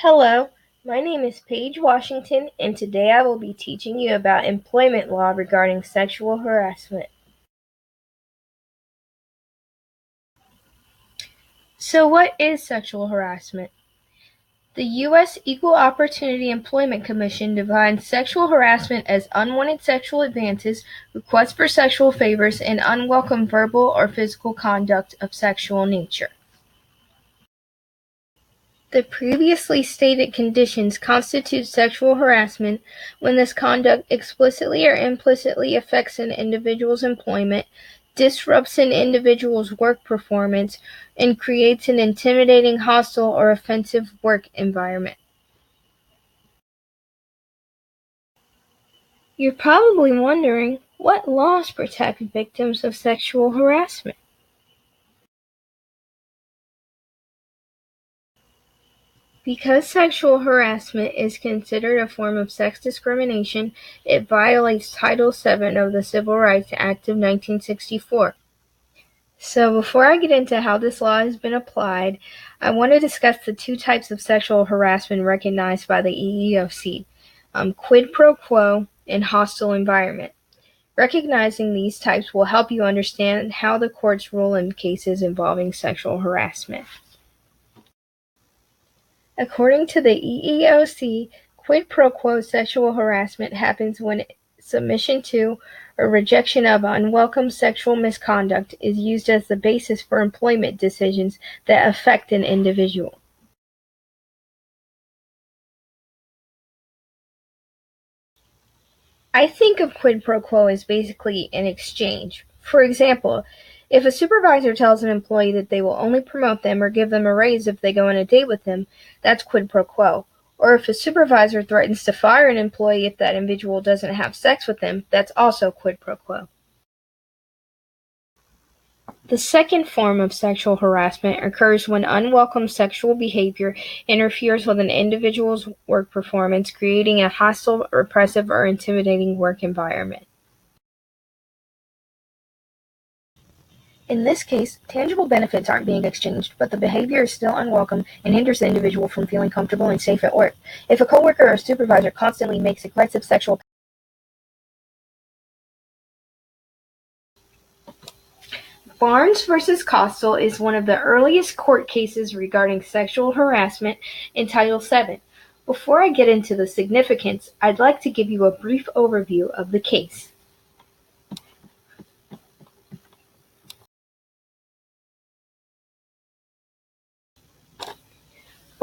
Hello, my name is Paige Washington, and today I will be teaching you about employment law regarding sexual harassment. So, what is sexual harassment? The U.S. Equal Opportunity Employment Commission defines sexual harassment as unwanted sexual advances, requests for sexual favors, and unwelcome verbal or physical conduct of sexual nature. The previously stated conditions constitute sexual harassment when this conduct explicitly or implicitly affects an individual's employment, disrupts an individual's work performance, and creates an intimidating, hostile, or offensive work environment. You're probably wondering, what laws protect victims of sexual harassment? Because sexual harassment is considered a form of sex discrimination, it violates Title VII of the Civil Rights Act of 1964. So before I get into how this law has been applied, I want to discuss the two types of sexual harassment recognized by the EEOC, quid pro quo and hostile environment. Recognizing these types will help you understand how the courts rule in cases involving sexual harassment. According to the EEOC, quid pro quo sexual harassment happens when submission to or rejection of unwelcome sexual misconduct is used as the basis for employment decisions that affect an individual. I think of quid pro quo as basically an exchange. For example, if a supervisor tells an employee that they will only promote them or give them a raise if they go on a date with them, that's quid pro quo. Or if a supervisor threatens to fire an employee if that individual doesn't have sex with them, that's also quid pro quo. The second form of sexual harassment occurs when unwelcome sexual behavior interferes with an individual's work performance, creating a hostile, repressive, or intimidating work environment. In this case, tangible benefits aren't being exchanged, but the behavior is still unwelcome and hinders the individual from feeling comfortable and safe at work. If a coworker or supervisor constantly makes aggressive sexual Barnes versus Costal is one of the earliest court cases regarding sexual harassment in Title VII. Before I get into the significance, I'd like to give you a brief overview of the case.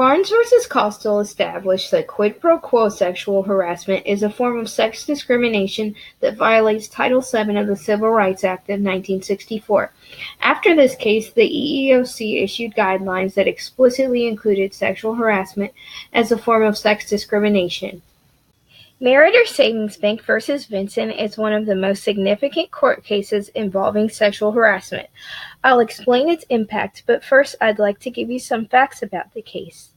Barnes versus Costal established that quid pro quo sexual harassment is a form of sex discrimination that violates Title VII of the Civil Rights Act of 1964. After this case, the EEOC issued guidelines that explicitly included sexual harassment as a form of sex discrimination. Meritor Savings Bank versus Vinson is one of the most significant court cases involving sexual harassment. I'll explain its impact, but first I'd like to give you some facts about the case.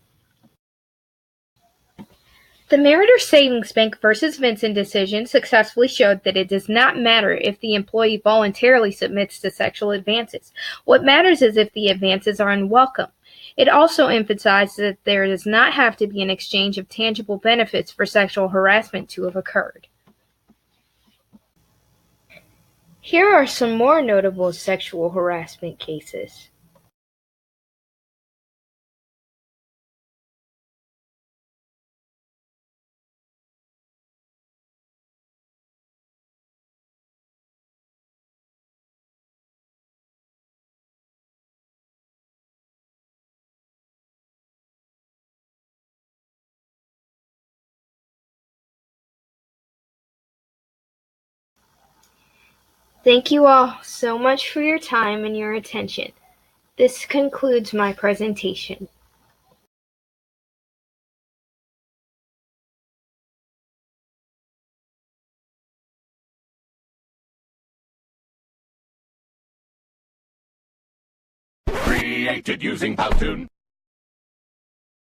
The Meritor Savings Bank versus Vinson decision successfully showed that it does not matter if the employee voluntarily submits to sexual advances. What matters is if the advances are unwelcome. It also emphasized that there does not have to be an exchange of tangible benefits for sexual harassment to have occurred. Here are some more notable sexual harassment cases. Thank you all so much for your time and your attention. This concludes my presentation. Created using Powtoon.